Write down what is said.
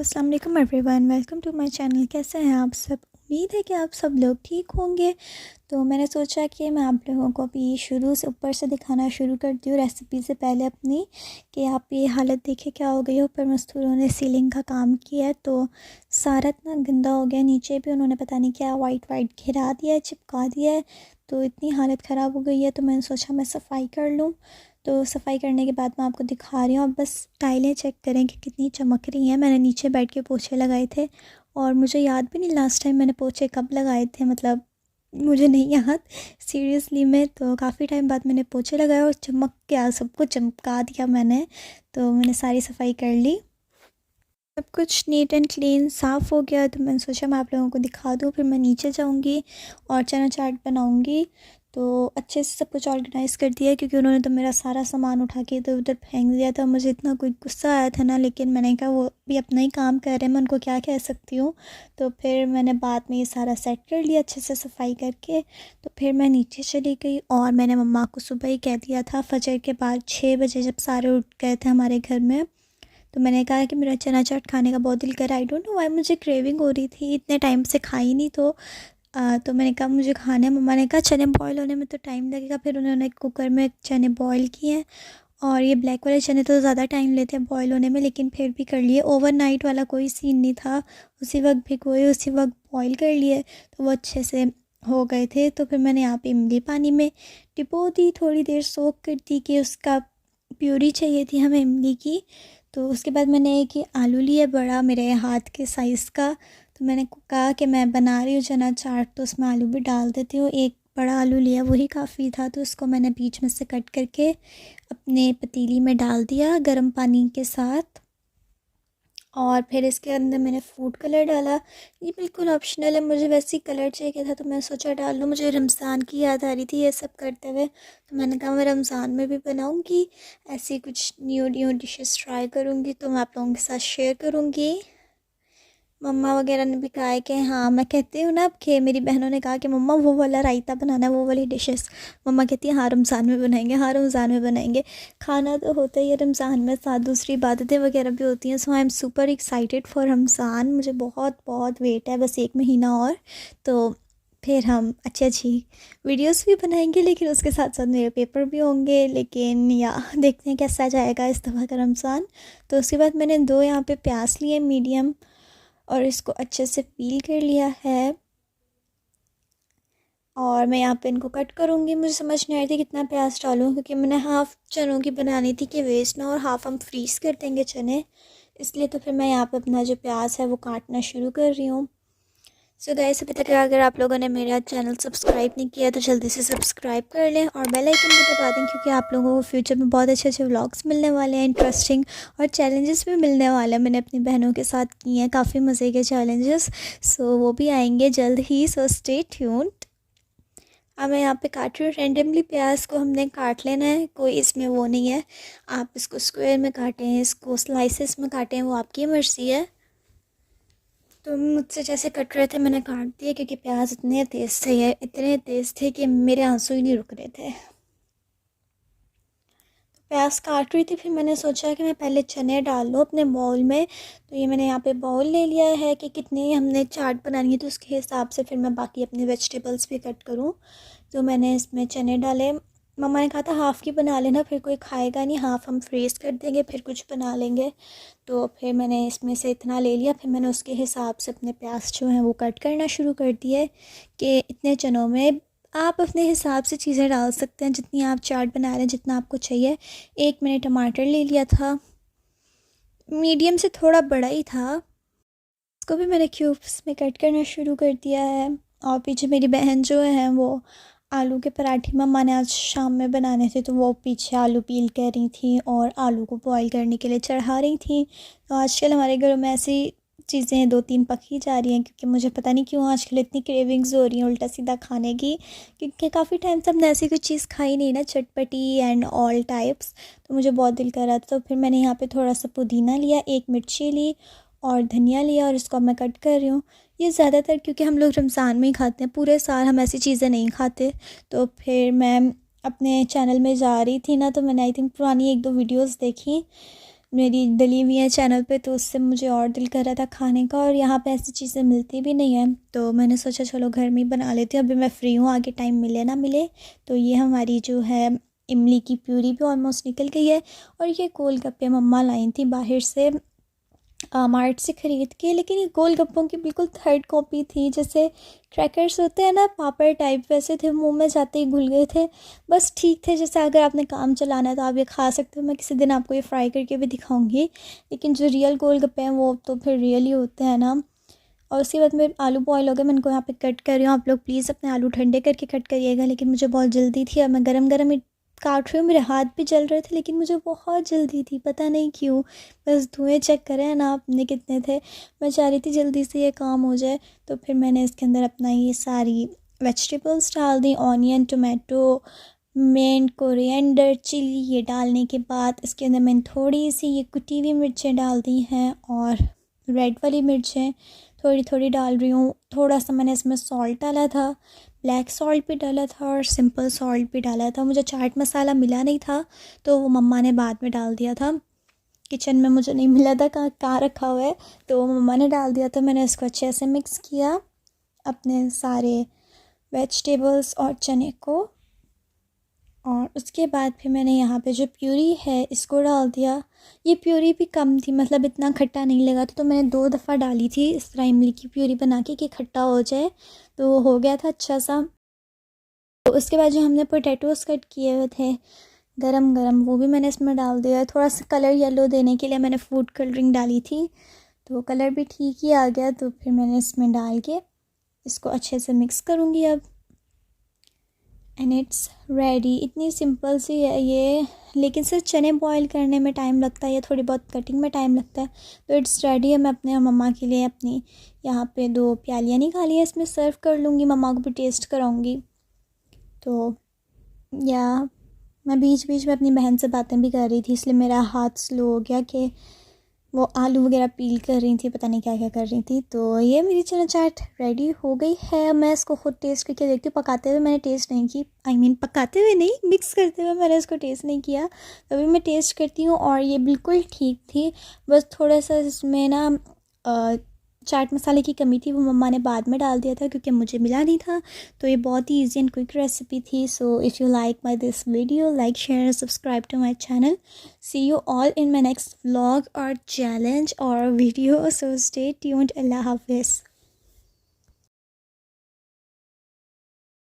अस्सलाम वालेकुम everyone, welcome to my channel. कैसे हैं आप सब? उम्मीद है कि आप सब लोग ठीक होंगे। तो मैंने सोचा कि मैं आप लोगों को अभी शुरू से ऊपर से दिखाना शुरू करती हूँ रेसिपी से पहले अपनी, कि आप ये हालत देखिए क्या हो गई है। ऊपर मस्तूरों ने सीलिंग का काम किया है तो सारा इतना गंदा हो गया। नीचे भी उन्होंने पता नहीं क्या वाइट वाइट घिरा दिया है, चिपका दिया है, तो इतनी हालत ख़राब हो गई है। तो मैंने सोचा मैं सफाई कर लूँ। तो सफाई करने के बाद मैं आपको दिखा रही हूँ। आप बस टाइलें चेक करें कि कितनी चमक रही हैं। मैंने नीचे बैठ के पोछे लगाए थे और मुझे याद भी नहीं लास्ट टाइम मैंने पोछे कब लगाए थे, मतलब मुझे नहीं याद सीरियसली में। तो काफ़ी टाइम बाद मैंने पोछे लगाए और चमक गया, सबको चमका दिया मैंने। तो मैंने सारी सफाई कर ली, सब कुछ नीट एंड क्लीन साफ़ हो गया। तो मैंने सोचा मैं आप लोगों को दिखा दूँ। फिर मैं नीचे जाऊँगी और चना चाट बनाऊँगी। तो अच्छे से सब कुछ ऑर्गेनाइज़ कर दिया, क्योंकि उन्होंने तो मेरा सारा सामान उठा के इधर उधर फेंक दिया था। मुझे इतना कोई गुस्सा आया था ना, लेकिन मैंने कहा वो भी अपना ही काम कर रहे हैं, मैं उनको क्या कह सकती हूँ। तो फिर मैंने बाद में ये सारा सेट कर लिया अच्छे से सफाई करके। तो फिर मैं नीचे चली गई और मैंने मम्मा को सुबह ही कह दिया था, फजर के बाद 6 बजे जब सारे उठ गए थे हमारे घर में। तो मैंने कहा कि मेरा चना चाट खाने का बहुत दिल कर, आई डोंट नो व्हाई मुझे क्रेविंग हो रही थी, इतने टाइम से खाई नहीं। तो मैंने कहा मुझे खाना है। मम्मा ने कहा चने बॉयल होने में तो टाइम लगेगा। फिर उन्होंने कुकर में चने बॉयल किए हैं, और ये ब्लैक वाले चने तो ज़्यादा टाइम लेते हैं बॉयल होने में, लेकिन फिर भी कर लिए। ओवरनाइट वाला कोई सीन नहीं था, उसी वक्त भिगोए उसी वक्त बॉयल कर लिए, तो वो अच्छे से हो गए थे। तो फिर मैंने यहाँ पे इमली पानी में डिपो दी, थोड़ी देर सोक कर दी कि उसका प्यूरी चाहिए थी हमें इमली की। तो उसके बाद मैंने एक ही आलू लिया बड़ा, मेरे हाथ के साइज़ का। तो मैंने कहा कि मैं बना रही हूँ चना चाट, तो उसमें आलू भी डाल देती हूँ। एक बड़ा आलू लिया, वही काफ़ी था, तो उसको मैंने बीच में से कट करके अपने पतीली में डाल दिया गर्म पानी के साथ। और फिर इसके अंदर मैंने फूड कलर डाला। ये बिल्कुल ऑप्शनल है, मुझे वैसे ही कलर चाहिए था तो मैं सोचा डाल लूँ। मुझे रमज़ान की याद आ रही थी ये सब करते हुए, तो मैंने कहा मैं रमज़ान में भी बनाऊँगी ऐसी कुछ न्यू न्यू डिशेस ट्राई करूँगी, तो मैं आप लोगों के साथ शेयर करूँगी। मम्मा वगैरह ने भी कहा है कि हाँ, मैं कहती हूँ ना अब कि मेरी बहनों ने कहा कि मम्मा वो वाला रायता बनाना है, वो वाली डिशेस। मम्मा कहती है हाँ रमज़ान में बनाएंगे, हाँ रमज़ान में बनाएंगे। खाना तो होता ही है रमज़ान में, साथ दूसरी इबादतें वगैरह भी होती हैं। So I am super excited for Ramzan. मुझे बहुत बहुत वेट है, बस 1 महीना और, तो फिर हम अच्छी अच्छी वीडियोस भी बनाएंगे, लेकिन उसके साथ साथ मेरे पेपर भी होंगे। लेकिन या देखते हैं कैसा जाएगा इस दफ़ा का रमज़ान। तो उसके बाद मैंने 2 यहाँ पे प्याज लिए मीडियम, और इसको अच्छे से पील कर लिया है। और मैं यहाँ पे इनको कट करूँगी। मुझे समझ नहीं आ रही थी कितना प्याज डालूँ, क्योंकि मैंने हाफ़ चनों की बनानी थी कि वेस्ट ना, और हाफ़ हम फ्रीज़ कर देंगे चने, इसलिए। तो फिर मैं यहाँ पे अपना जो प्याज है वो काटना शुरू कर रही हूँ। सो गाइस, अभी तक अगर आप लोगों ने मेरा चैनल सब्सक्राइब नहीं किया तो जल्दी से सब्सक्राइब कर लें और बेल आइकन भी दबा दें, क्योंकि आप लोगों को फ्यूचर में बहुत अच्छे अच्छे व्लॉग्स मिलने वाले हैं, इंटरेस्टिंग, और चैलेंजेस भी मिलने वाले हैं। मैंने अपनी बहनों के साथ किए हैं काफ़ी मज़े के चैलेंजेस, सो वो भी आएंगे जल्द ही, सो स्टे ट्यून्ड। अब मैं यहाँ पे काट रही हूँ रेंडमली। प्याज को हमने काट लेना है, कोई इसमें वो नहीं है, आप इसको स्क्वायर में काटें, इसको स्लाइसेस में काटें, वो आपकी मर्ज़ी है। तो मुझसे जैसे कट रहे थे मैंने काट दिए, क्योंकि प्याज इतने तेज़ थे, ये इतने तेज़ थे कि मेरे आंसू ही नहीं रुक रहे थे। तो प्याज काट रही थी, फिर मैंने सोचा कि मैं पहले चने डाल लूँ अपने बाउल में। तो ये मैंने यहाँ पे बाउल ले लिया है कि कितनी हमने चाट बनानी है, तो उसके हिसाब से फिर मैं बाकी अपने वेजिटेबल्स भी कट करूँ। तो मैंने इसमें चने डाले। मम्मा ने कहा था हाफ़ की बना लेना, फिर कोई खाएगा नहीं, हाफ़ हम फ्रीज़ कर देंगे फिर कुछ बना लेंगे। तो फिर मैंने इसमें से इतना ले लिया, फिर मैंने उसके हिसाब से अपने प्याज जो हैं वो कट करना शुरू कर दिए, कि इतने चनों में आप अपने हिसाब से चीज़ें डाल सकते हैं, जितनी आप चाट बना रहे हैं जितना आपको चाहिए। एक मैंने टमाटर ले लिया था, मीडियम से थोड़ा बड़ा ही था, उसको भी मैंने क्यूब्स में कट करना शुरू कर दिया है। और पीछे मेरी बहन जो है वो आलू के पराठे मम्मा ने आज शाम में बनाने थे, तो वो पीछे आलू पील कर रही थी और आलू को बॉईल करने के लिए चढ़ा रही थी। तो आजकल हमारे घरों में ऐसी चीज़ें 2-3 पकी जा रही हैं, क्योंकि मुझे पता नहीं क्यों आजकल इतनी क्रेविंग्स हो रही हैं उल्टा सीधा खाने की, क्योंकि काफ़ी टाइम से हमने ऐसी कोई चीज़ खाई नहीं ना, चटपटी एंड ऑल टाइप्स। तो मुझे बहुत दिल कर रहा था, तो फिर मैंने यहाँ पे थोड़ा सा पुदीना लिया, एक मिर्ची ली और धनिया लिया, और इसको मैं कट कर रही हूँ। ये ज़्यादातर क्योंकि हम लोग रमज़ान में ही खाते हैं, पूरे साल हम ऐसी चीज़ें नहीं खाते। तो फिर मैं अपने चैनल में जा रही थी ना, तो मैंने आई थिंक पुरानी 1-2 वीडियोस देखी, मेरी डली हुई है चैनल पे, तो उससे मुझे और दिल कर रहा था खाने का, और यहाँ पे ऐसी चीज़ें मिलती भी नहीं है, तो मैंने सोचा चलो घर में ही बना लेती हूँ। अभी मैं फ़्री हूँ, आगे टाइम मिले ना मिले। तो ये हमारी जो है इमली की प्यूरी भी ऑलमोस्ट निकल गई है। और ये गोलगप्पे मम्मा लाई थी बाहर से, मार्ट से ख़रीद के, लेकिन ये गोलगप्पों की बिल्कुल थर्ड कॉपी थी। जैसे क्रैकर्स होते हैं ना पापड़ टाइप, वैसे थे, मुंह में जाते ही घुल गए थे। बस ठीक थे, जैसे अगर आपने काम चलाना है तो आप ये खा सकते हो। मैं किसी दिन आपको ये फ्राई करके भी दिखाऊंगी, लेकिन जो रियल गोलगप्पे हैं वो तो फिर रियल ही होते हैं ना। और उसके बाद मेरे आलू बॉयल हो गए, मैं इनको यहाँ पे कट कर रही हूँ। आप लोग प्लीज़ अपने आलू ठंडे करके कट करिएगा, लेकिन मुझे बहुत जल्दी थी और मैं गरम गरम ही काट रही हूँ। मेरे हाथ भी जल रहे थे, लेकिन मुझे बहुत जल्दी थी, पता नहीं क्यों। बस धुएँ चेक करें ना आपने कितने थे। मैं चाह रही थी जल्दी से ये काम हो जाए। तो फिर मैंने इसके अंदर अपना ये सारी वेजिटेबल्स डाल दी, onion, tomato, mint, coriander, chilli. ये डालने के बाद इसके अंदर मैंने थोड़ी सी ये कुटी हुई मिर्चें डाल दी हैं, और रेड वाली मिर्चें थोड़ी थोड़ी डाल रही हूँ। थोड़ा सा मैंने इसमें सॉल्ट डाला था, ब्लैक सॉल्ट भी डाला था और सिंपल सॉल्ट भी डाला था। मुझे चाट मसाला मिला नहीं था, तो वो मम्मा ने बाद में डाल दिया था। किचन में मुझे नहीं मिला था, कहाँ कहाँ रखा हुआ है, तो मम्मा ने डाल दिया था। मैंने इसको अच्छे से मिक्स किया, अपने सारे वेजिटेबल्स और चने को। और उसके बाद फिर मैंने यहाँ पे जो प्यूरी है इसको डाल दिया। ये प्यूरी भी कम थी, मतलब इतना खट्टा नहीं लगा था, तो मैंने 2 दफ़ा डाली थी इस तरह इमली की प्यूरी बना के कि खट्टा हो जाए। तो हो गया था अच्छा सा। तो उसके बाद जो हमने पोटैटोज़ कट किए हुए थे गरम गरम, वो भी मैंने इसमें डाल दिया। थोड़ा सा कलर येलो देने के लिए मैंने फूड कलरिंग डाली थी, तो कलर भी ठीक ही आ गया। तो फिर मैंने इसमें डाल के इसको अच्छे से मिक्स करूँगी अब, एंड इट्स रेडी। इतनी सिंपल सी है ये, लेकिन सिर्फ चने बॉईल करने में टाइम लगता है या थोड़ी बहुत कटिंग में टाइम लगता है। तो इट्स रेडी है। मैं अपने मम्मा के लिए अपनी यहाँ पे 2 प्यालियाँ निकाली हैं, इसमें सर्व कर लूँगी, मम्मा को भी टेस्ट कराऊँगी। तो या मैं बीच बीच में अपनी बहन से बातें भी कर रही थी, इसलिए मेरा हाथ स्लो हो गया कि वो आलू वगैरह पील कर रही थी, पता नहीं क्या क्या कर रही थी। तो ये मेरी चना चाट रेडी हो गई है। मैं इसको खुद टेस्ट करके देखती हूँ। पकाते हुए मैंने टेस्ट नहीं की, पकाते हुए नहीं, मिक्स करते हुए मैंने इसको टेस्ट नहीं किया। तो अभी मैं टेस्ट करती हूँ, और ये बिल्कुल ठीक थी। बस थोड़ा सा इसमें ना चाट मसाले की कमी थी, वो मम्मा ने बाद में डाल दिया था क्योंकि मुझे मिला नहीं था। तो ये बहुत ही ईजी एंड क्विक रेसिपी थी। So if you like my this video, like, share, subscribe to my channel. See you all in my next vlog और चैलेंज और video. So stay tuned. Allah हाफिज़।